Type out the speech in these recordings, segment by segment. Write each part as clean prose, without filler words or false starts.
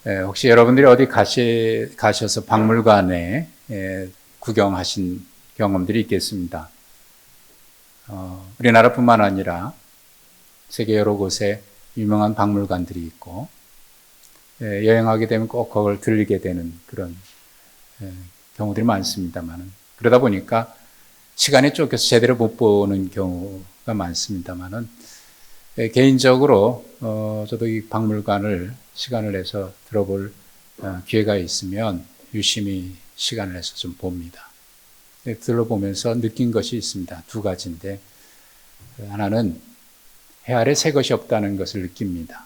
혹시 여러분들이 어디 가셔서 박물관에 구경하신 경험들이 있겠습니다. 우리나라뿐만 아니라 세계 여러 곳에 유명한 박물관들이 있고, 여행하게 되면 꼭 그걸 들리게 되는 그런 경우들이 많습니다만, 그러다 보니까 시간이 쫓겨서 제대로 못 보는 경우가 많습니다만, 개인적으로 저도 이 박물관을 시간을 내서 들어볼 기회가 있으면 유심히 시간을 내서 좀 봅니다. 들어보면서 느낀 것이 있습니다. 두 가지인데, 하나는 해 아래 새 것이 없다는 것을 느낍니다.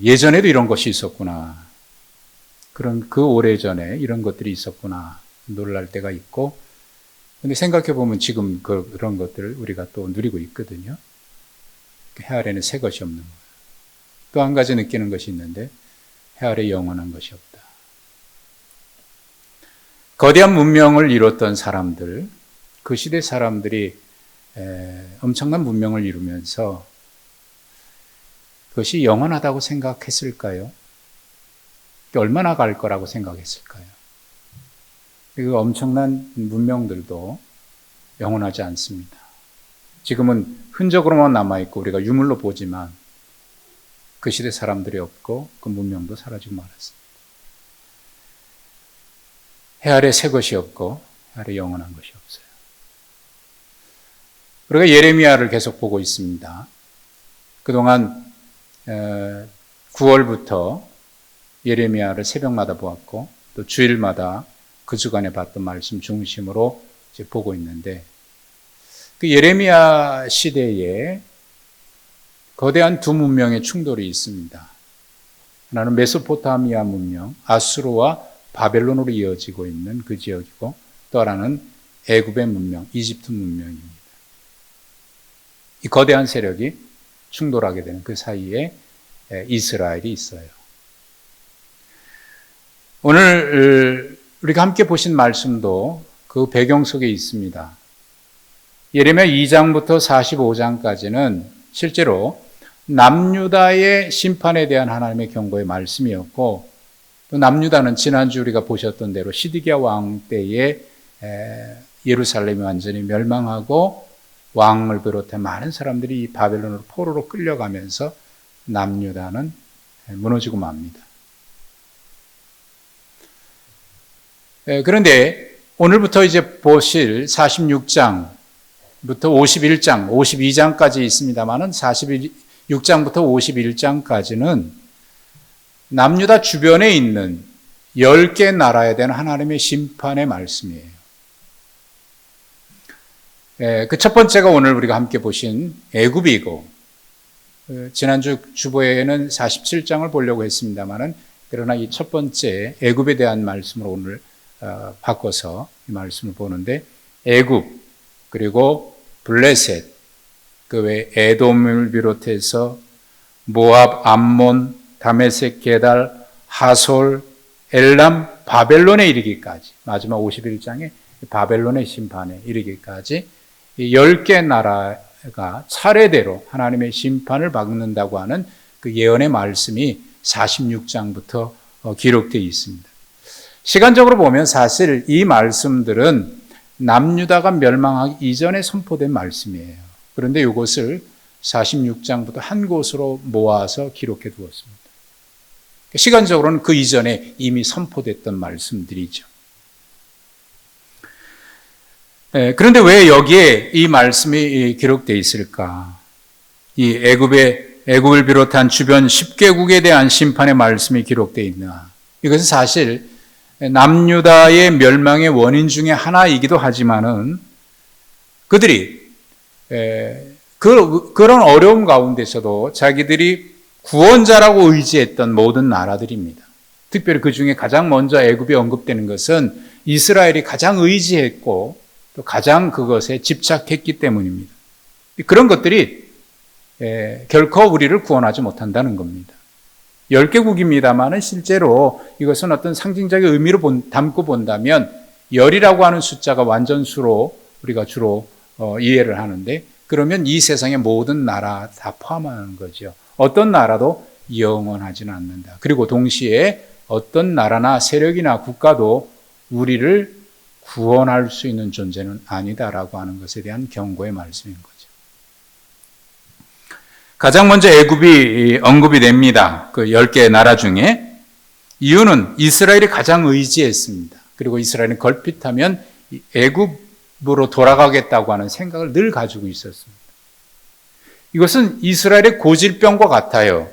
예전에도 이런 것이 있었구나. 그 오래전에 이런 것들이 있었구나. 놀랄 때가 있고, 근데 생각해 보면 지금 그런 것들을 우리가 또 누리고 있거든요. 해 아래는 새 것이 없는 거예요. 또 한 가지 느끼는 것이 있는데, 해 아래 영원한 것이 없다. 거대한 문명을 이뤘던 사람들, 그 시대 사람들이 엄청난 문명을 이루면서 그것이 영원하다고 생각했을까요? 얼마나 갈 거라고 생각했을까요? 그 엄청난 문명들도 영원하지 않습니다. 지금은 흔적으로만 남아있고 우리가 유물로 보지만 그 시대 사람들이 없고 그 문명도 사라지고 말았습니다. 해 아래 새 것이 없고 해 아래 영원한 것이 없어요. 우리가 예레미야를 계속 보고 있습니다. 그동안 9월부터 예레미야를 새벽마다 보았고 또 주일마다 그 주간에 봤던 말씀 중심으로 이제 보고 있는데, 그 예레미야 시대에 거대한 두 문명의 충돌이 있습니다. 하나는 메소포타미아 문명, 아수르와 바벨론으로 이어지고 있는 그 지역이고, 또 하나는 애굽의 문명, 이집트 문명입니다. 이 거대한 세력이 충돌하게 되는 그 사이에 이스라엘이 있어요. 오늘 우리가 함께 보신 말씀도 그 배경 속에 있습니다. 예레미야 2장부터 45장까지는 실제로 남유다의 심판에 대한 하나님의 경고의 말씀이었고, 또 남유다는 지난주 우리가 보셨던 대로 시드기야 왕 때에 예루살렘이 완전히 멸망하고 왕을 비롯해 많은 사람들이 이 바벨론으로 포로로 끌려가면서 남유다는 무너지고 맙니다. 그런데 오늘부터 이제 보실 46장부터 51장, 52장까지 있습니다만은 46장부터 51장까지는 남유다 주변에 있는 10개 나라에 대한 하나님의 심판의 말씀이에요. 그 첫 번째가 오늘 우리가 함께 보신 애굽이고, 지난주 주보에는 47장을 보려고 했습니다만은, 그러나 이 첫 번째 애굽에 대한 말씀으로 오늘 바꿔서 이 말씀을 보는데, 애굽, 그리고 블레셋, 그 외 에돔을 비롯해서 모압, 암몬, 다메섹, 게달, 하솔, 엘람, 바벨론에 이르기까지, 마지막 51장에 바벨론의 심판에 이르기까지 이 10개 나라가 차례대로 하나님의 심판을 받는다고 하는 그 예언의 말씀이 46장부터 기록되어 있습니다. 시간적으로 보면 사실 이 말씀들은 남유다가 멸망하기 이전에 선포된 말씀이에요. 그런데 이것을 46장부터 한 곳으로 모아서 기록해 두었습니다. 시간적으로는 그 이전에 이미 선포됐던 말씀들이죠. 그런데 왜 여기에 이 말씀이 기록되어 있을까? 이 애굽을 비롯한 주변 10개국에 대한 심판의 말씀이 기록되어 있나? 이것은 사실 남유다의 멸망의 원인 중에 하나이기도 하지만은 그들이 그런 어려움 가운데서도 자기들이 구원자라고 의지했던 모든 나라들입니다. 특별히 그 중에 가장 먼저 애굽이 언급되는 것은 이스라엘이 가장 의지했고 또 가장 그것에 집착했기 때문입니다. 그런 것들이 결코 우리를 구원하지 못한다는 겁니다. 10개국입니다만은 실제로 이것은 어떤 상징적인 의미로 담고 본다면 10이라고 하는 숫자가 완전수로 우리가 주로 이해를 하는데, 그러면 이 세상의 모든 나라 다 포함하는 거죠. 어떤 나라도 영원하지는 않는다. 그리고 동시에 어떤 나라나 세력이나 국가도 우리를 구원할 수 있는 존재는 아니다라고 하는 것에 대한 경고의 말씀인 거죠. 가장 먼저 애굽이 언급이 됩니다. 그 10개의 나라 중에. 이유는 이스라엘이 가장 의지했습니다. 그리고 이스라엘은 걸핏하면 애굽으로 돌아가겠다고 하는 생각을 늘 가지고 있었습니다. 이것은 이스라엘의 고질병과 같아요.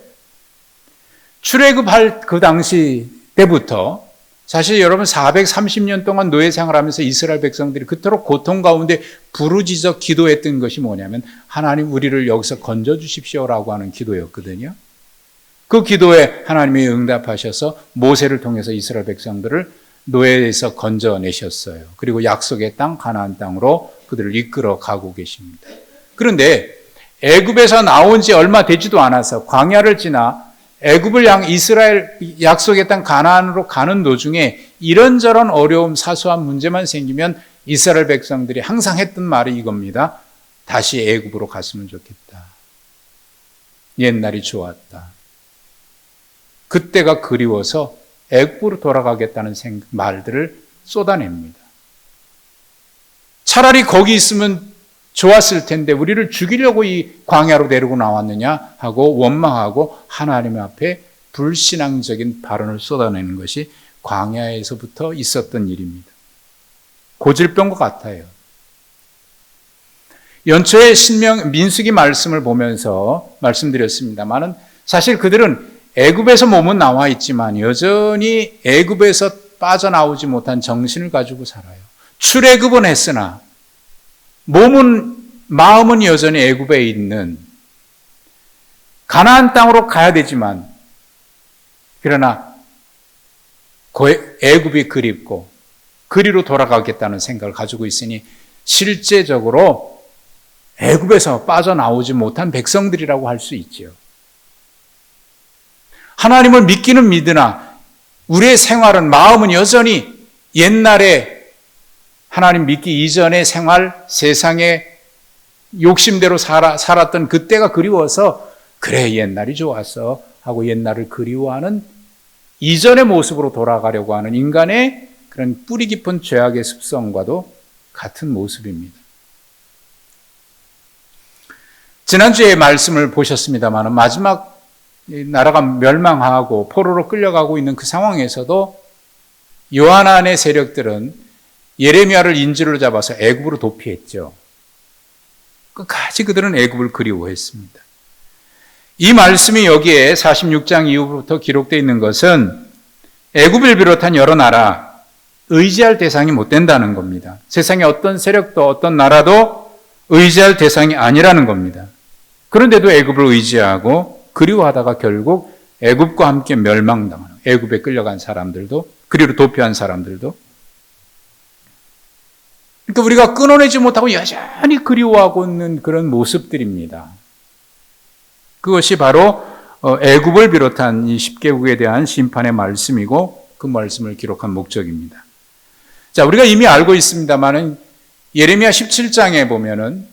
출애굽할 그 당시 때부터 사실 여러분 430년 동안 노예 생활하면서 이스라엘 백성들이 그토록 고통 가운데 부르짖어 기도했던 것이 뭐냐면 하나님 우리를 여기서 건져 주십시오라고 하는 기도였거든요. 그 기도에 하나님이 응답하셔서 모세를 통해서 이스라엘 백성들을 노예에서 건져내셨어요. 그리고 약속의 땅 가나안 땅으로 그들을 이끌어 가고 계십니다. 그런데 애굽에서 나온 지 얼마 되지도 않아서 광야를 지나 애굽을 향 이스라엘 약속의 땅 가나안으로 가는 도중에 이런저런 어려움 사소한 문제만 생기면 이스라엘 백성들이 항상 했던 말이 이겁니다. 다시 애굽으로 갔으면 좋겠다. 옛날이 좋았다. 그때가 그리워서 애굽으로 돌아가겠다는 말들을 쏟아냅니다. 차라리 거기 있으면 좋았을 텐데 우리를 죽이려고 이 광야로 데리고 나왔느냐 하고 원망하고 하나님 앞에 불신앙적인 발언을 쏟아내는 것이 광야에서부터 있었던 일입니다. 고질병과 같아요. 연초에 민수기 말씀을 보면서 말씀드렸습니다만은 사실 그들은 애굽에서 몸은 나와 있지만 여전히 애굽에서 빠져나오지 못한 정신을 가지고 살아요. 출애굽은 했으나 마음은 여전히 애굽에 있는 가나안 땅으로 가야 되지만 그러나 애굽이 그립고 그리로 돌아가겠다는 생각을 가지고 있으니 실제적으로 애굽에서 빠져나오지 못한 백성들이라고 할 수 있죠. 하나님을 믿기는 믿으나 우리의 생활은 마음은 여전히 옛날에 하나님 믿기 이전의 생활, 세상의 욕심대로 살았던 그때가 그리워서 그래 옛날이 좋았어 하고 옛날을 그리워하는 이전의 모습으로 돌아가려고 하는 인간의 그런 뿌리 깊은 죄악의 습성과도 같은 모습입니다. 지난주에 말씀을 보셨습니다만 마지막 나라가 멸망하고 포로로 끌려가고 있는 그 상황에서도 요한안의 세력들은 예레미야를 인질로 잡아서 애굽으로 도피했죠. 끝까지 그들은 애굽을 그리워했습니다. 이 말씀이 여기에 46장 이후부터 기록되어 있는 것은 애굽을 비롯한 여러 나라 의지할 대상이 못 된다는 겁니다. 세상의 어떤 세력도 어떤 나라도 의지할 대상이 아니라는 겁니다. 그런데도 애굽을 의지하고 그리워하다가 결국 애굽과 함께 멸망당하는 애굽에 끌려간 사람들도 그리로 도피한 사람들도 그러니까 우리가 끊어내지 못하고 여전히 그리워하고 있는 그런 모습들입니다. 그것이 바로 애굽을 비롯한 이 10개국에 대한 심판의 말씀이고 그 말씀을 기록한 목적입니다. 자, 우리가 이미 알고 있습니다만은 예레미야 17장에 보면은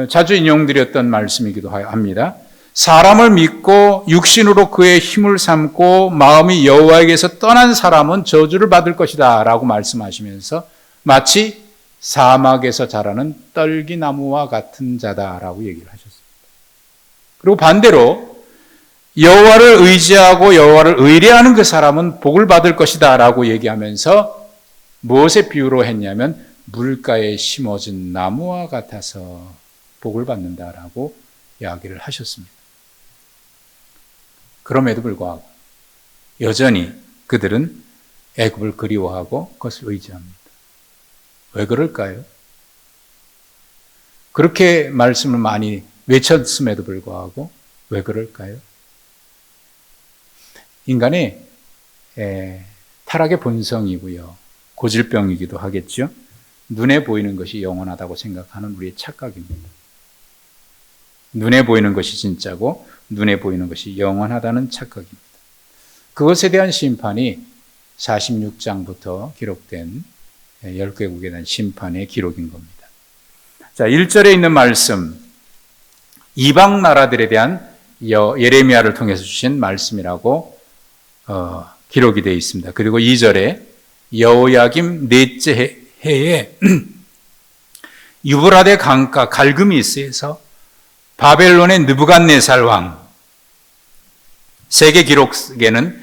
자주 인용드렸던 말씀이기도 합니다. 사람을 믿고 육신으로 그의 힘을 삼고 마음이 여호와에게서 떠난 사람은 저주를 받을 것이다 라고 말씀하시면서 마치 사막에서 자라는 떨기나무와 같은 자다라고 얘기를 하셨습니다. 그리고 반대로 여호와를 의지하고 여호와를 의뢰하는 그 사람은 복을 받을 것이다 라고 얘기하면서 무엇의 비유로 했냐면 물가에 심어진 나무와 같아서 복을 받는다라고 이야기를 하셨습니다. 그럼에도 불구하고 여전히 그들은 애굽을 그리워하고 그것을 의지합니다. 왜 그럴까요? 그렇게 말씀을 많이 외쳤음에도 불구하고 왜 그럴까요? 인간의 타락의 본성이고요. 고질병이기도 하겠죠. 눈에 보이는 것이 영원하다고 생각하는 우리의 착각입니다. 눈에 보이는 것이 진짜고 눈에 보이는 것이 영원하다는 착각입니다. 그것에 대한 심판이 46장부터 기록된 10개국에 대한 심판의 기록인 겁니다. 자, 1절에 있는 말씀, 이방 나라들에 대한 예레미야를 통해서 주신 말씀이라고 기록이 되어 있습니다. 그리고 2절에 여호야김 넷째 해에 유브라데 강가 갈그미스에서 바벨론의 느부갓네살 왕, 세계 기록에는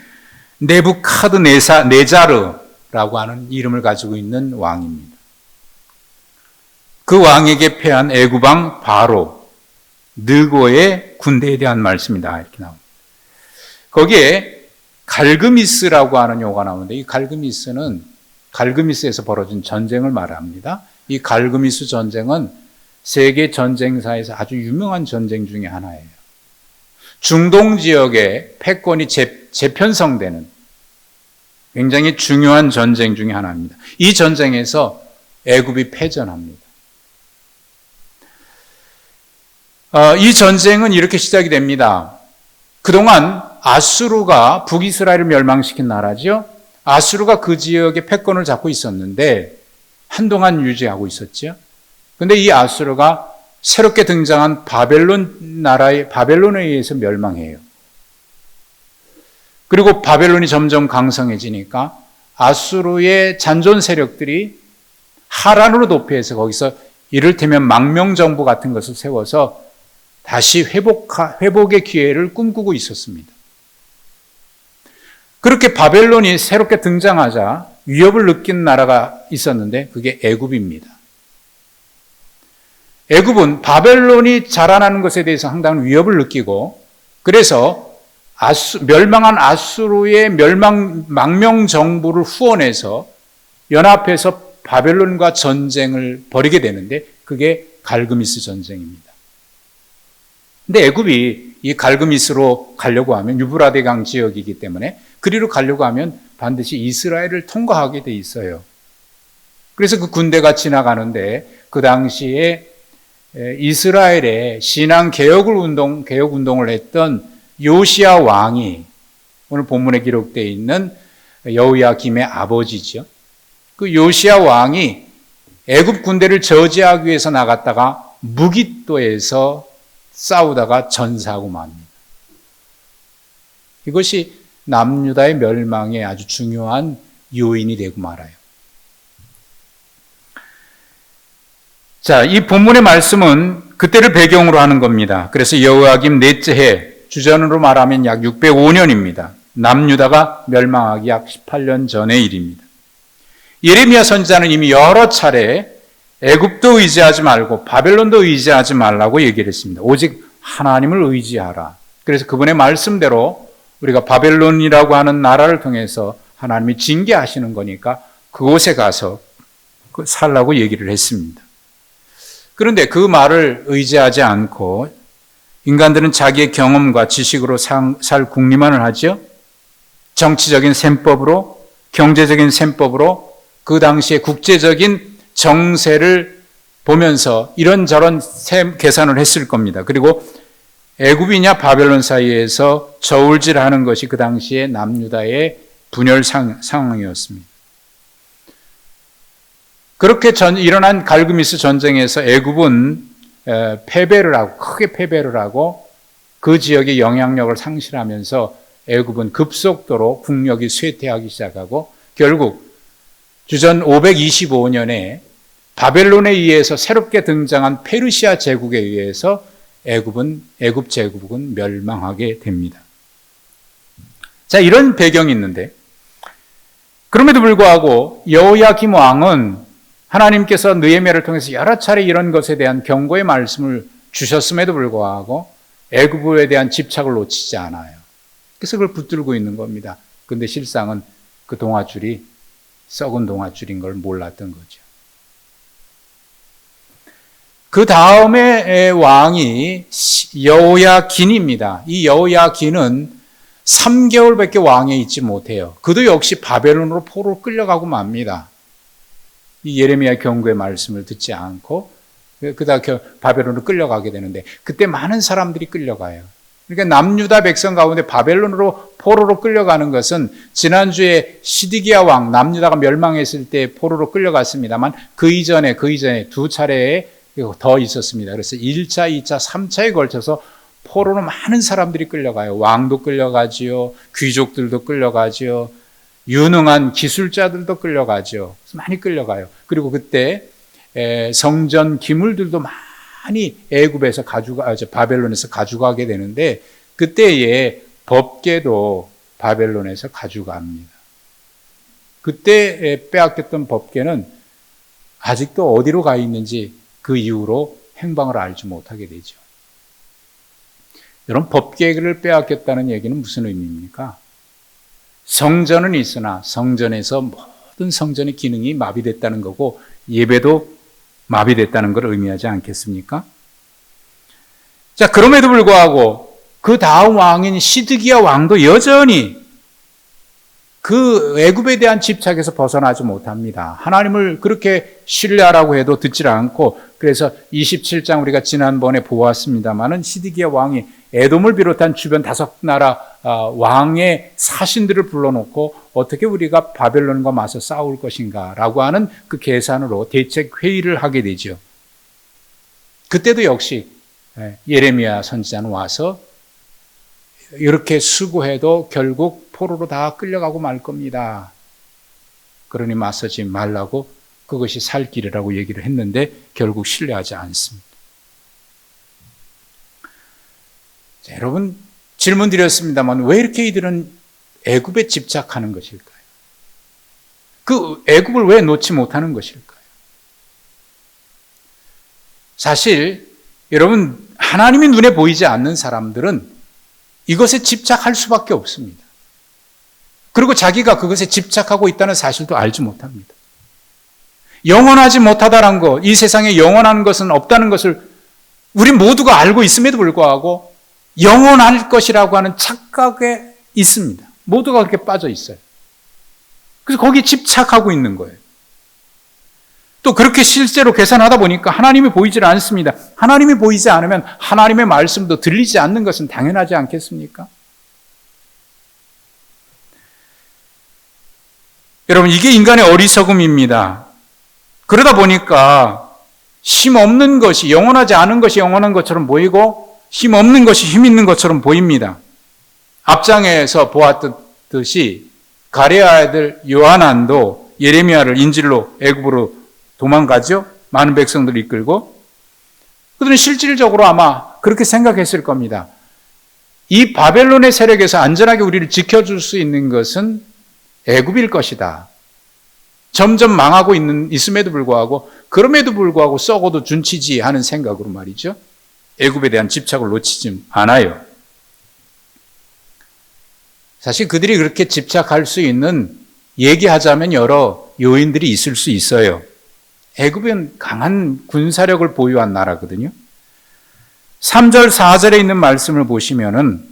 네자르라고 하는 이름을 가지고 있는 왕입니다. 그 왕에게 패한 애굽 왕 바로 느고의 군대에 대한 말씀이다 이렇게 나옵니다. 거기에 갈그미스라고 하는 용어가 나오는데 이 갈그미스에서 벌어진 전쟁을 말합니다. 이 갈그미스 전쟁은 세계 전쟁사에서 아주 유명한 전쟁 중에 하나예요. 중동 지역의 패권이 재편성되는 굉장히 중요한 전쟁 중에 하나입니다. 이 전쟁에서 애굽이 패전합니다. 이 전쟁은 이렇게 시작이 됩니다. 그동안 아수르가 북이스라엘을 멸망시킨 나라죠. 아수르가 그 지역에 패권을 잡고 있었는데 한동안 유지하고 있었죠. 그런데 이 아수르가 새롭게 등장한 바벨론에 의해서 멸망해요. 그리고 바벨론이 점점 강성해지니까 아수르의 잔존 세력들이 하란으로 도피해서 거기서 이를테면 망명정부 같은 것을 세워서 다시 회복의 기회를 꿈꾸고 있었습니다. 그렇게 바벨론이 새롭게 등장하자 위협을 느낀 나라가 있었는데 그게 애굽입니다. 애굽은 바벨론이 자라나는 것에 대해서 상당한 위협을 느끼고 그래서 멸망한 아수르의 망명정부를 후원해서 연합해서 바벨론과 전쟁을 벌이게 되는데 그게 갈그미스 전쟁입니다. 근데 애굽이 이 갈그미스로 가려고 하면 유브라데 강 지역이기 때문에 그리로 가려고 하면 반드시 이스라엘을 통과하게 돼 있어요. 그래서 그 군대가 지나가는데 그 당시에 이스라엘의 신앙 개혁 운동을 했던 요시야 왕이 오늘 본문에 기록되어 있는 여호야김의 아버지죠. 그 요시야 왕이 애굽 군대를 저지하기 위해서 나갔다가 무깃도에서 싸우다가 전사하고 맙니다. 이것이 남유다의 멸망에 아주 중요한 요인이 되고 말아요. 자, 이 본문의 말씀은 그때를 배경으로 하는 겁니다. 그래서 여호야김 넷째 해, 주전으로 말하면 약 605년입니다. 남유다가 멸망하기 약 18년 전의 일입니다. 예레미야 선지자는 이미 여러 차례 애굽도 의지하지 말고 바벨론도 의지하지 말라고 얘기를 했습니다. 오직 하나님을 의지하라. 그래서 그분의 말씀대로 우리가 바벨론이라고 하는 나라를 통해서 하나님이 징계하시는 거니까 그곳에 가서 살라고 얘기를 했습니다. 그런데 그 말을 의지하지 않고 인간들은 자기의 경험과 지식으로 살 궁리만을 하죠. 정치적인 셈법으로, 경제적인 셈법으로 그 당시에 국제적인 정세를 보면서 이런저런 계산을 했을 겁니다. 그리고 애굽이냐 바벨론 사이에서 저울질하는 것이 그 당시에 남유다의 분열 상황이었습니다. 그렇게 일어난 갈그미스 전쟁에서 애굽은 크게 패배를 하고 그 지역의 영향력을 상실하면서 애굽은 급속도로 국력이 쇠퇴하기 시작하고 결국 주전 525년에 바벨론에 의해서 새롭게 등장한 페르시아 제국에 의해서 애굽 제국은 멸망하게 됩니다. 자, 이런 배경이 있는데 그럼에도 불구하고 여호야김 왕은 하나님께서 느헤미야를 통해서 여러 차례 이런 것에 대한 경고의 말씀을 주셨음에도 불구하고 애굽에 대한 집착을 놓치지 않아요. 그래서 그걸 붙들고 있는 겁니다. 그런데 실상은 그 동아줄이 썩은 동아줄인 걸 몰랐던 거죠. 그 다음에 왕이 여호야긴입니다. 이 여호야긴은 3개월밖에 왕에 있지 못해요. 그도 역시 바벨론으로 포로로 끌려가고 맙니다. 이 예레미야 경고의 말씀을 듣지 않고 그다음 바벨론으로 끌려가게 되는데 그때 많은 사람들이 끌려가요. 그러니까 남유다 백성 가운데 바벨론으로 포로로 끌려가는 것은 지난주에 시드기야 왕 남유다가 멸망했을 때 포로로 끌려갔습니다만 그 이전에 두 차례에 더 있었습니다. 그래서 1차, 2차, 3차에 걸쳐서 포로로 많은 사람들이 끌려가요. 왕도 끌려가지요. 귀족들도 끌려가지요. 유능한 기술자들도 끌려가죠. 많이 끌려가요. 그리고 그때 성전 기물들도 많이 애굽에서 바벨론에서 가져가게 되는데 그때의 법궤도 바벨론에서 가져갑니다. 그때 빼앗겼던 법궤는 아직도 어디로 가 있는지 그 이후로 행방을 알지 못하게 되죠. 여러분, 법궤를 빼앗겼다는 얘기는 무슨 의미입니까? 성전은 있으나 성전에서 모든 성전의 기능이 마비됐다는 거고 예배도 마비됐다는 걸 의미하지 않겠습니까? 자, 그럼에도 불구하고 그 다음 왕인 시드기야 왕도 여전히 그 애굽에 대한 집착에서 벗어나지 못합니다. 하나님을 그렇게 신뢰하라고 해도 듣질 않고, 그래서 27장 우리가 지난번에 보았습니다마는 시드기야 왕이 에돔을 비롯한 주변 5나라 왕의 사신들을 불러놓고 어떻게 우리가 바벨론과 맞서 싸울 것인가 라고 하는 그 계산으로 대책 회의를 하게 되죠. 그때도 역시 예레미야 선지자는 와서 이렇게 수고해도 결국 포로로 다 끌려가고 말 겁니다. 그러니 맞서지 말라고, 그것이 살 길이라고 얘기를 했는데 결국 신뢰하지 않습니다. 자, 여러분, 질문 드렸습니다만 왜 이렇게 이들은 애굽에 집착하는 것일까요? 그 애굽을 왜 놓지 못하는 것일까요? 사실 여러분, 하나님이 눈에 보이지 않는 사람들은 이것에 집착할 수밖에 없습니다. 그리고 자기가 그것에 집착하고 있다는 사실도 알지 못합니다. 영원하지 못하다는 것, 이 세상에 영원한 것은 없다는 것을 우리 모두가 알고 있음에도 불구하고 영원할 것이라고 하는 착각에 있습니다. 모두가 그렇게 빠져 있어요. 그래서 거기에 집착하고 있는 거예요. 또 그렇게 실제로 계산하다 보니까 하나님이 보이질 않습니다. 하나님이 보이지 않으면 하나님의 말씀도 들리지 않는 것은 당연하지 않겠습니까? 여러분, 이게 인간의 어리석음입니다. 그러다 보니까 힘 없는 것이, 영원하지 않은 것이 영원한 것처럼 보이고 힘 없는 것이 힘 있는 것처럼 보입니다. 앞장에서 보았듯이 가레아 아들 요하난도 예레미야를 인질로 애굽으로 도망가죠. 많은 백성들을 이끌고. 그들은 실질적으로 아마 그렇게 생각했을 겁니다. 이 바벨론의 세력에서 안전하게 우리를 지켜줄 수 있는 것은 애굽일 것이다. 점점 망하고 있음에도 불구하고, 그럼에도 불구하고 썩어도 준치지 하는 생각으로 말이죠. 애굽에 대한 집착을 놓치지 않아요. 사실 그들이 그렇게 집착할 수 있는, 얘기하자면 여러 요인들이 있을 수 있어요. 애굽은 강한 군사력을 보유한 나라거든요. 3절, 4절에 있는 말씀을 보시면은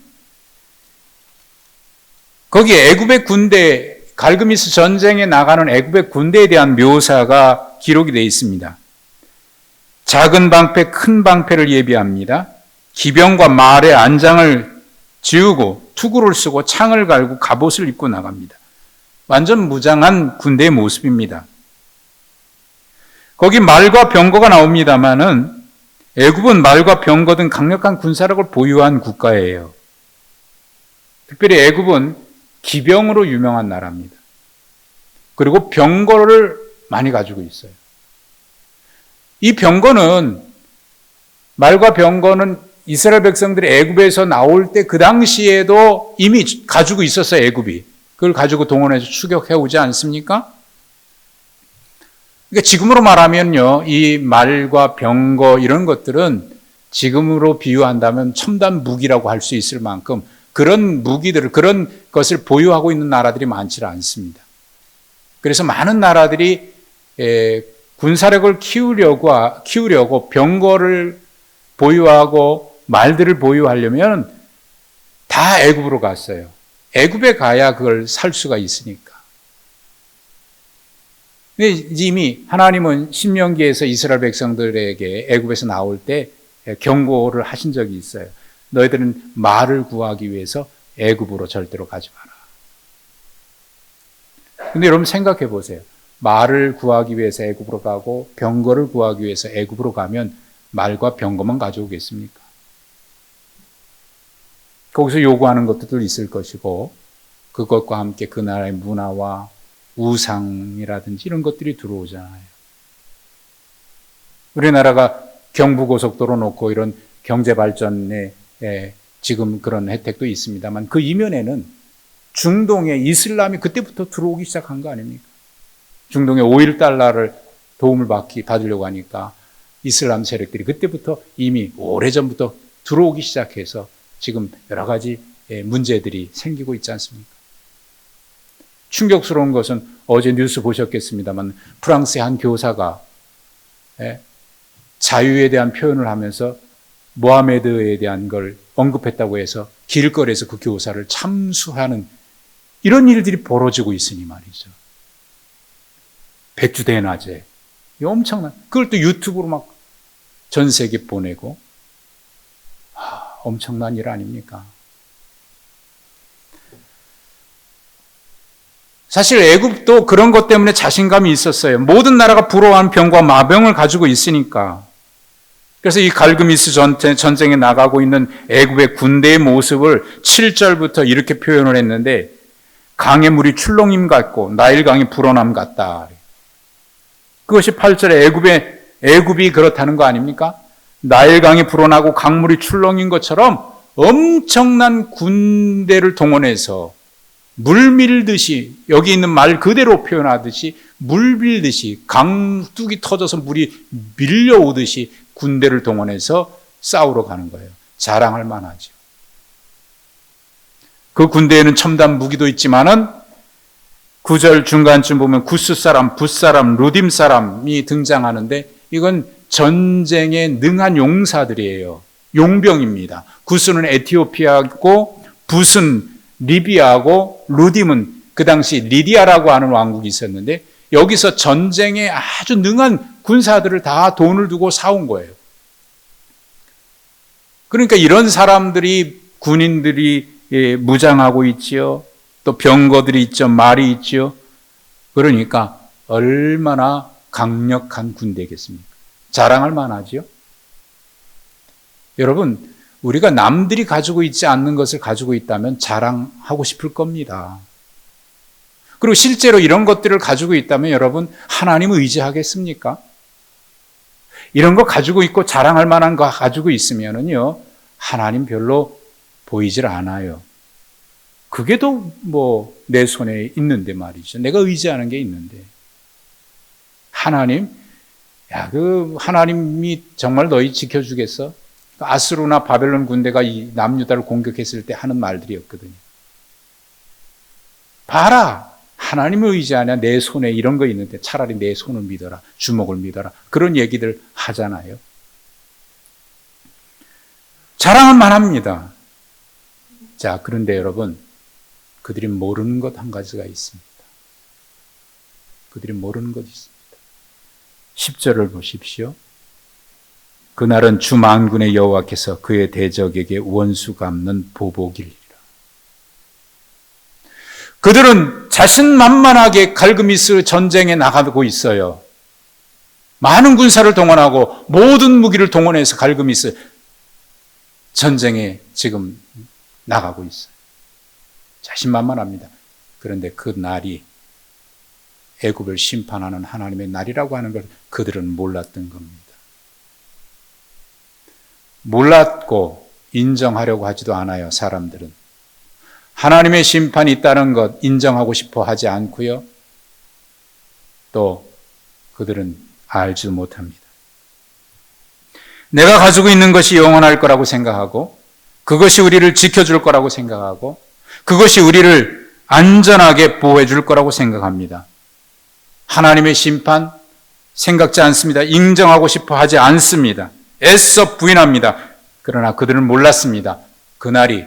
거기에 애굽의 군대, 갈그미스 전쟁에 나가는 애굽의 군대에 대한 묘사가 기록이 되어 있습니다. 작은 방패, 큰 방패를 예비합니다. 기병과 말의 안장을 지우고 투구를 쓰고 창을 갈고 갑옷을 입고 나갑니다. 완전 무장한 군대의 모습입니다. 거기 말과 병거가 나옵니다마는 애굽은 말과 병거 등 강력한 군사력을 보유한 국가예요. 특별히 애굽은 기병으로 유명한 나라입니다. 그리고 병거를 많이 가지고 있어요. 이 병거는, 말과 병거는 이스라엘 백성들이 애굽에서 나올 때 그 당시에도 이미 가지고 있었어요, 애굽이. 그걸 가지고 동원해서 추격해 오지 않습니까? 그러니까 지금으로 말하면요, 이 말과 병거 이런 것들은 지금으로 비유한다면 첨단 무기라고 할 수 있을 만큼 그런 무기들을, 그런 것을 보유하고 있는 나라들이 많지 않습니다. 그래서 많은 나라들이 군사력을 키우려고 병거를 보유하고 말들을 보유하려면 다 애굽으로 갔어요. 애굽에 가야 그걸 살 수가 있으니까. 근데 이미 하나님은 신명기에서 이스라엘 백성들에게 애굽에서 나올 때 경고를 하신 적이 있어요. 너희들은 말을 구하기 위해서 애굽으로 절대로 가지 마라. 근데 여러분 생각해 보세요. 말을 구하기 위해서 애굽으로 가고 병거를 구하기 위해서 애굽으로 가면 말과 병거만 가져오겠습니까? 거기서 요구하는 것들도 있을 것이고 그것과 함께 그 나라의 문화와 우상이라든지 이런 것들이 들어오잖아요. 우리나라가 경부고속도로 놓고 이런 경제발전에 지금 그런 혜택도 있습니다만 그 이면에는 중동의 이슬람이 그때부터 들어오기 시작한 거 아닙니까? 중동의 오일 달러를 도움을 받으려고 하니까 이슬람 세력들이 그때부터 이미 오래전부터 들어오기 시작해서 지금 여러 가지 문제들이 생기고 있지 않습니까? 충격스러운 것은 어제 뉴스 보셨겠습니다만 프랑스의 한 교사가 자유에 대한 표현을 하면서 모하메드에 대한 걸 언급했다고 해서 길거리에서 그 교사를 참수하는 이런 일들이 벌어지고 있으니 말이죠. 백주대낮에 엄청난 그걸 또 유튜브로 막 전 세계 보내고 엄청난 일 아닙니까? 사실 애굽도 그런 것 때문에 자신감이 있었어요. 모든 나라가 부러워하는 병과 마병을 가지고 있으니까. 그래서 이 갈그미스 전쟁에 나가고 있는 애굽의 군대의 모습을 7절부터 이렇게 표현을 했는데 강의 물이 출렁임 같고 나일강이 불어남 같다. 그것이 8절에 애굽이 그렇다는 거 아닙니까? 나일강이 불어나고 강물이 출렁인 것처럼 엄청난 군대를 동원해서 물 밀듯이 여기 있는 말 그대로 표현하듯이 물 밀듯이 강둑이 터져서 물이 밀려오듯이 군대를 동원해서 싸우러 가는 거예요. 자랑할 만하죠. 그 군대에는 첨단 무기도 있지만은 9절 중간쯤 보면 구스 사람, 붓 사람, 루딤 사람이 등장하는데 이건 전쟁에 능한 용사들이에요. 용병입니다. 구스는 에티오피아고 붓은 리비아하고 루딤은 그 당시 리디아라고 하는 왕국이 있었는데 여기서 전쟁에 아주 능한 군사들을 다 돈을 두고 사온 거예요. 그러니까 이런 사람들이 군인들이 무장하고 있지요. 또 병거들이 있죠. 말이 있죠. 그러니까 얼마나 강력한 군대겠습니까? 자랑할 만하지요. 여러분, 우리가 남들이 가지고 있지 않는 것을 가지고 있다면 자랑하고 싶을 겁니다. 그리고 실제로 이런 것들을 가지고 있다면 여러분, 하나님을 의지하겠습니까? 이런 거 가지고 있고 자랑할 만한 거 가지고 있으면은요, 하나님 별로 보이질 않아요. 그게 더 내 손에 있는데 말이죠. 내가 의지하는 게 있는데. 하나님, 하나님이 정말 너희 지켜주겠어? 아스루나 바벨론 군대가 이 남유다를 공격했을 때 하는 말들이었거든요. 봐라! 하나님을 의지하냐? 내 손에 이런 거 있는데 차라리 내 손을 믿어라. 주먹을 믿어라. 그런 얘기들 하잖아요. 자랑은 만합니다. 자, 그런데 여러분, 그들이 모르는 것 한 가지가 있습니다. 그들이 모르는 것이 있습니다. 10절을 보십시오. 그날은 주 만군의 여호와께서 그의 대적에게 원수 갚는 보복일이라. 그들은 자신만만하게 갈그미스 전쟁에 나가고 있어요. 많은 군사를 동원하고 모든 무기를 동원해서 갈그미스 전쟁에 지금 나가고 있어요. 자신만만합니다. 그런데 그 날이 애굽을 심판하는 하나님의 날이라고 하는 걸 그들은 몰랐던 겁니다. 몰랐고 인정하려고 하지도 않아요. 사람들은 하나님의 심판이 있다는 것 인정하고 싶어 하지 않고요. 또 그들은 알지도 못합니다. 내가 가지고 있는 것이 영원할 거라고 생각하고 그것이 우리를 지켜줄 거라고 생각하고 그것이 우리를 안전하게 보호해 줄 거라고 생각합니다. 하나님의 심판 생각지 않습니다. 인정하고 싶어 하지 않습니다. 애써 부인합니다. 그러나 그들은 몰랐습니다. 그날이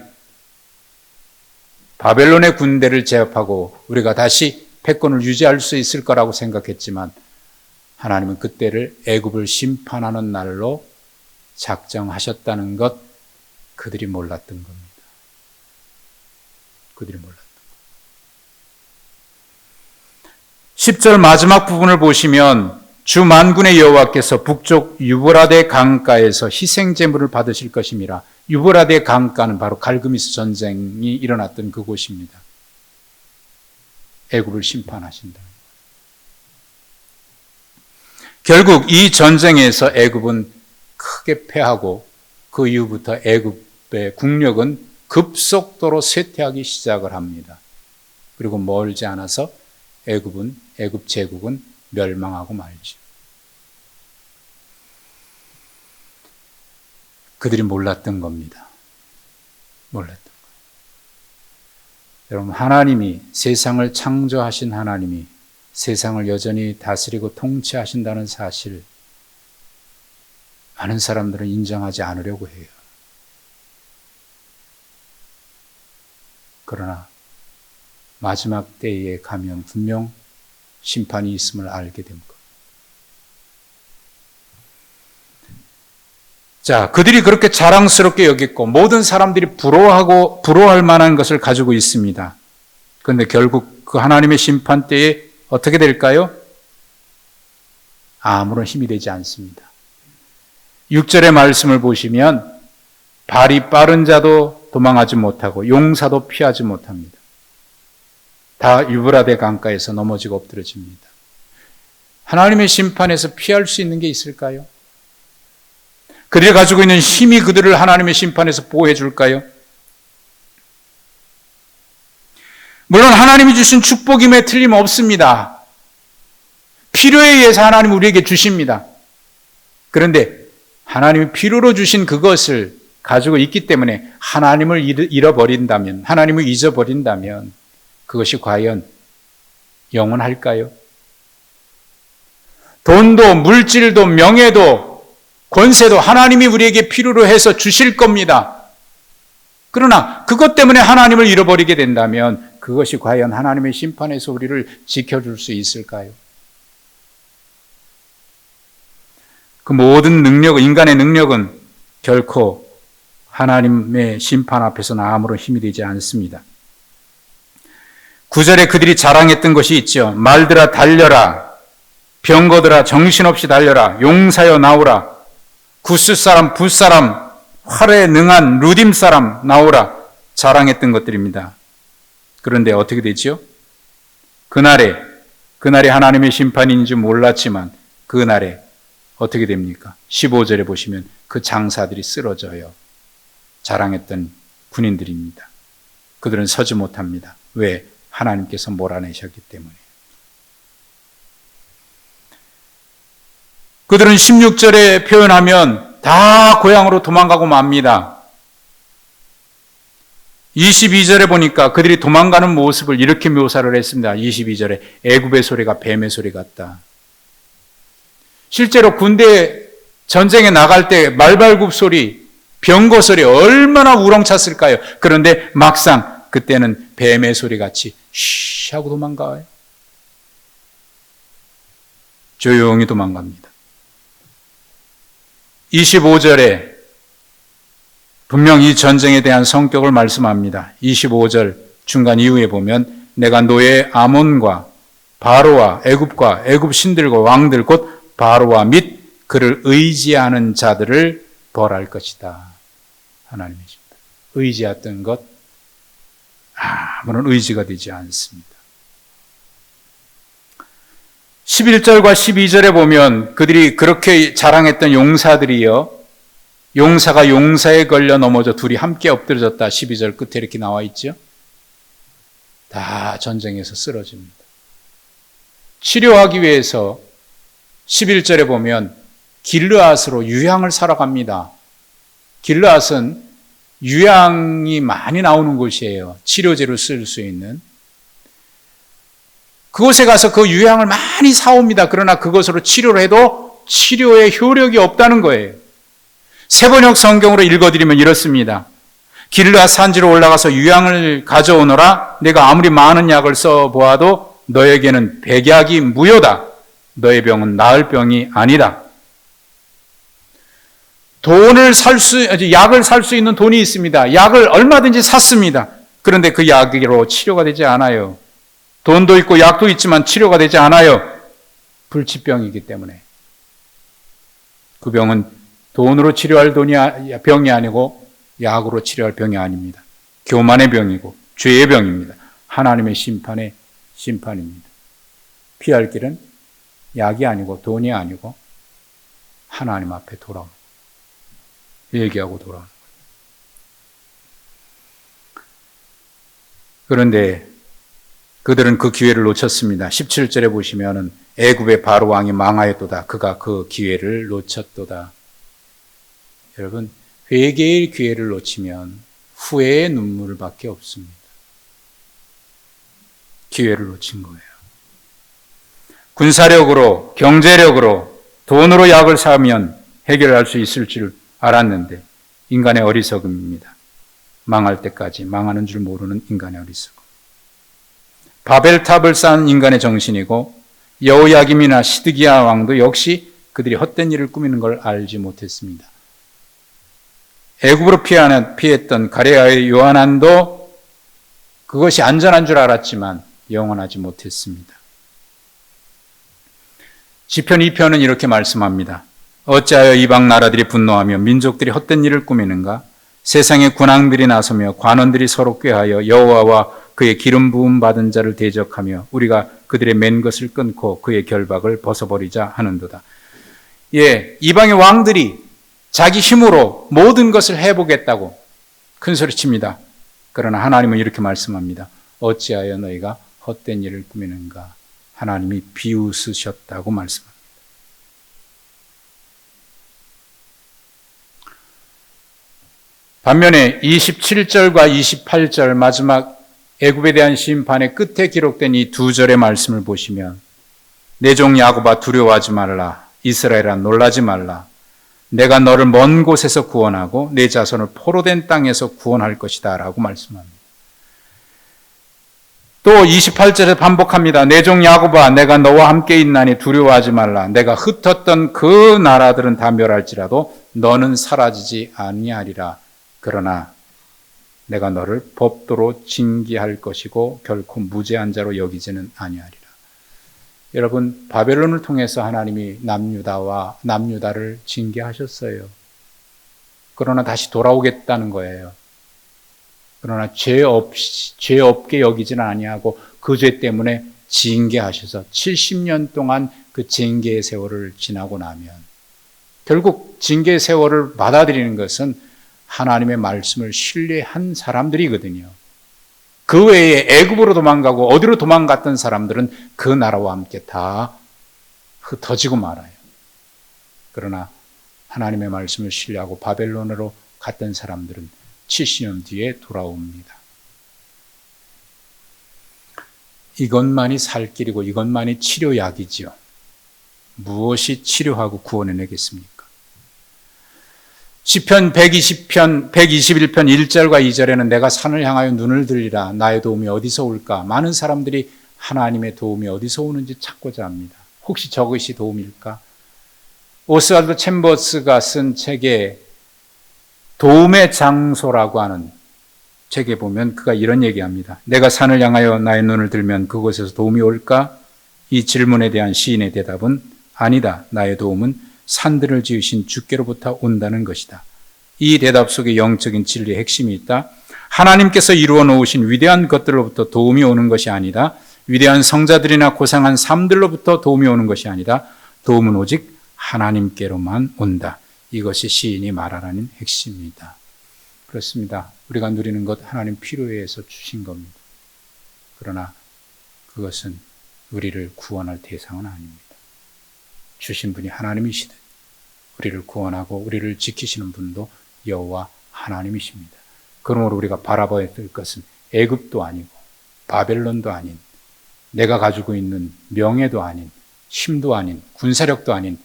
바벨론의 군대를 제압하고 우리가 다시 패권을 유지할 수 있을 거라고 생각했지만 하나님은 그때를 애굽을 심판하는 날로 작정하셨다는 것 그들이 몰랐던 겁니다. 그들이 몰랐던 것. 10절 마지막 부분을 보시면 주 만군의 여호와께서 북쪽 유브라데 강가에서 희생 제물을 받으실 것임이라. 유브라데 강가는 바로 갈그미스 전쟁이 일어났던 그곳입니다. 애굽을 심판하신다. 결국 이 전쟁에서 애굽은 크게 패하고 그 이후부터 애굽의 국력은 급속도로 쇠퇴하기 시작을 합니다. 그리고 멀지 않아서 애굽 제국은 멸망하고 말죠. 그들이 몰랐던 겁니다. 몰랐던 거예요. 여러분, 하나님이, 세상을 창조하신 하나님이 세상을 여전히 다스리고 통치하신다는 사실, 많은 사람들은 인정하지 않으려고 해요. 그러나 마지막 때에 가면 분명 심판이 있음을 알게 됩니다. 자, 그들이 그렇게 자랑스럽게 여겼고 모든 사람들이 부러워할 만한 것을 가지고 있습니다. 그런데 결국 그 하나님의 심판 때에 어떻게 될까요? 아무런 힘이 되지 않습니다. 6절의 말씀을 보시면 발이 빠른 자도 도망하지 못하고 용사도 피하지 못합니다. 다 유브라데 강가에서 넘어지고 엎드러집니다. 하나님의 심판에서 피할 수 있는 게 있을까요? 그들이 가지고 있는 힘이 그들을 하나님의 심판에서 보호해 줄까요? 물론 하나님이 주신 축복임에 틀림없습니다. 필요에 의해서 하나님이 우리에게 주십니다. 그런데 하나님이 필요로 주신 그것을 가지고 있기 때문에 하나님을 잃어버린다면, 하나님을 잊어버린다면 그것이 과연 영원할까요? 돈도 물질도 명예도 권세도 하나님이 우리에게 필요로 해서 주실 겁니다. 그러나 그것 때문에 하나님을 잃어버리게 된다면 그것이 과연 하나님의 심판에서 우리를 지켜줄 수 있을까요? 그 모든 능력은, 인간의 능력은 결코 하나님의 심판 앞에서는 아무런 힘이 되지 않습니다. 9절에 그들이 자랑했던 것이 있죠. 말들아 달려라, 병거들아 정신없이 달려라, 용사여 나오라, 구스 사람, 붓 사람, 활에 능한 루딤 사람 나오라, 자랑했던 것들입니다. 그런데 어떻게 되죠? 그날에 하나님의 심판인 줄 몰랐지만 그날에 어떻게 됩니까? 15절에 보시면 그 장사들이 쓰러져요. 자랑했던 군인들입니다. 그들은 서지 못합니다. 왜? 하나님께서 몰아내셨기 때문에. 그들은 16절에 표현하면 다 고향으로 도망가고 맙니다. 22절에 보니까 그들이 도망가는 모습을 이렇게 묘사를 했습니다. 22절에 애굽의 소리가 뱀의 소리 같다. 실제로 군대 전쟁에 나갈 때 말발굽 소리, 병거 소리 얼마나 우렁찼을까요? 그런데 막상 그때는 뱀의 소리 같이 쉬 하고 도망가요. 조용히 도망갑니다. 25절에 분명 이 전쟁에 대한 성격을 말씀합니다. 25절 중간 이후에 보면 내가 노예 아몬과 바로와 애굽과 애굽 신들과 왕들 곧 바로와 및 그를 의지하는 자들을 벌할 것이다. 하나님의 심판. 의지했던 것 아무런 의지가 되지 않습니다. 11절과 12절에 보면 그들이 그렇게 자랑했던 용사들이요, 용사가 용사에 걸려 넘어져 둘이 함께 엎드려졌다. 12절 끝에 이렇게 나와 있죠. 다 전쟁에서 쓰러집니다. 치료하기 위해서 11절에 보면 길르앗으로 유향을 사러 갑니다. 길르앗은 유향이 많이 나오는 곳이에요. 치료제로 쓸 수 있는. 그곳에 가서 그 유향을 많이 사옵니다. 그러나 그것으로 치료를 해도 치료에 효력이 없다는 거예요. 세번역 성경으로 읽어드리면 이렇습니다. 길르앗 산지로 올라가서 유향을 가져오너라. 내가 아무리 많은 약을 써보아도 너에게는 백약이 무효다. 너의 병은 나을 병이 아니다. 약을 살 수 있는 돈이 있습니다. 약을 얼마든지 샀습니다. 그런데 그 약으로 치료가 되지 않아요. 돈도 있고 약도 있지만 치료가 되지 않아요. 불치병이기 때문에 그 병은 돈으로 치료할 병이 아니고 약으로 치료할 병이 아닙니다. 교만의 병이고 죄의 병입니다. 하나님의 심판입니다. 피할 길은 약이 아니고 돈이 아니고 하나님 앞에 돌아오는 거예요. 얘기하고 돌아오는 거예요. 그런데 그들은 그 기회를 놓쳤습니다. 17절에 보시면은 애굽의 바로 왕이 망하였도다. 그가 그 기회를 놓쳤도다. 여러분, 회개의 기회를 놓치면 후회의 눈물밖에 없습니다. 기회를 놓친 거예요. 군사력으로, 경제력으로, 돈으로 약을 사면 해결할 수 있을 줄 알았는데 인간의 어리석음입니다. 망할 때까지 망하는 줄 모르는 인간의 어리석음. 바벨탑을 쌓은 인간의 정신이고 여호야김이나 시드기야 왕도 역시 그들이 헛된 일을 꾸미는 걸 알지 못했습니다. 애굽으로 피했던 가레아의 요하난도 그것이 안전한 줄 알았지만 영원하지 못했습니다. 시편 2편은 이렇게 말씀합니다. 어찌하여 이방 나라들이 분노하며 민족들이 헛된 일을 꾸미는가? 세상의 군왕들이 나서며 관원들이 서로 꾀하여 여호와와 그의 기름 부음 받은 자를 대적하며 우리가 그들의 맨 것을 끊고 그의 결박을 벗어버리자 하는도다. 예, 이방의 왕들이 자기 힘으로 모든 것을 해보겠다고 큰 소리칩니다. 그러나 하나님은 이렇게 말씀합니다. 어찌하여 너희가 헛된 일을 꾸미는가? 하나님이 비웃으셨다고 말씀합니다. 반면에 27절과 28절 마지막 애굽에 대한 심판의 끝에 기록된 이 두 절의 말씀을 보시면 내 종 야곱아 두려워하지 말라. 이스라엘아 놀라지 말라. 내가 너를 먼 곳에서 구원하고 내 자손을 포로된 땅에서 구원할 것이다 라고 말씀합니다. 또 28절에 반복합니다. 내 종 야곱아 내가 너와 함께 있나니 두려워하지 말라. 내가 흩었던 그 나라들은 다 멸할지라도 너는 사라지지 아니하리라. 그러나 내가 너를 법도로 징계할 것이고 결코 무죄한 자로 여기지는 아니하리라. 여러분, 바벨론을 통해서 하나님이 남유다를 징계하셨어요. 그러나 다시 돌아오겠다는 거예요. 그러나 죄 없게 여기지는 아니하고 그 죄 때문에 징계하셔서 70년 동안 그 징계의 세월을 지나고 나면 결국 징계의 세월을 받아들이는 것은 하나님의 말씀을 신뢰한 사람들이거든요. 그 외에 애굽으로 도망가고 어디로 도망갔던 사람들은 그 나라와 함께 다 흩어지고 말아요. 그러나 하나님의 말씀을 신뢰하고 바벨론으로 갔던 사람들은 70년 뒤에 돌아옵니다. 이것만이 살 길이고 이것만이 치료약이지요. 무엇이 치료하고 구원해내겠습니까? 시편 121편 1절과 2절에는 내가 산을 향하여 눈을 들리라. 나의 도움이 어디서 올까? 많은 사람들이 하나님의 도움이 어디서 오는지 찾고자 합니다. 혹시 저것이 도움일까? 오스왈드 챔버스가 쓴 책에 도움의 장소라고 하는 책에 보면 그가 이런 얘기합니다. 내가 산을 향하여 나의 눈을 들면 그곳에서 도움이 올까? 이 질문에 대한 시인의 대답은 아니다. 나의 도움은 산들을 지으신 주께로부터 온다는 것이다. 이 대답 속에 영적인 진리의 핵심이 있다. 하나님께서 이루어 놓으신 위대한 것들로부터 도움이 오는 것이 아니다. 위대한 성자들이나 고상한 삶들로부터 도움이 오는 것이 아니다. 도움은 오직 하나님께로만 온다. 이것이 시인이 말하라는 핵심입니다. 그렇습니다. 우리가 누리는 것 하나님 필요에 의해서 주신 겁니다. 그러나 그것은 우리를 구원할 대상은 아닙니다. 주신 분이 하나님이시듯 우리를 구원하고 우리를 지키시는 분도 여호와 하나님이십니다. 그러므로 우리가 바라봐야 될 것은 애굽도 아니고 바벨론도 아닌 내가 가지고 있는 명예도 아닌 힘도 아닌 군사력도 아닌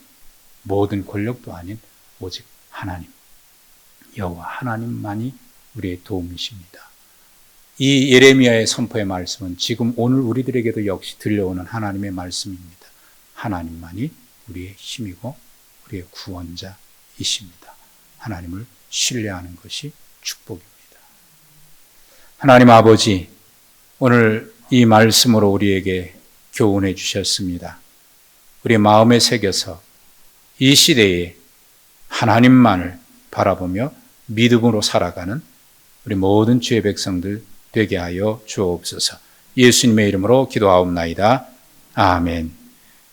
모든 권력도 아닌 오직 하나님, 여호와 하나님만이 우리의 도움이십니다. 이 예레미야의 선포의 말씀은 지금 오늘 우리들에게도 역시 들려오는 하나님의 말씀입니다. 하나님만이 우리의 힘이고 우리의 구원자이십니다. 하나님을 신뢰하는 것이 축복입니다. 하나님 아버지, 오늘 이 말씀으로 우리에게 교훈해 주셨습니다. 우리 마음에 새겨서 이 시대에 하나님만을 바라보며 믿음으로 살아가는 우리 모든 주의 백성들 되게 하여 주옵소서. 예수님의 이름으로 기도하옵나이다. 아멘.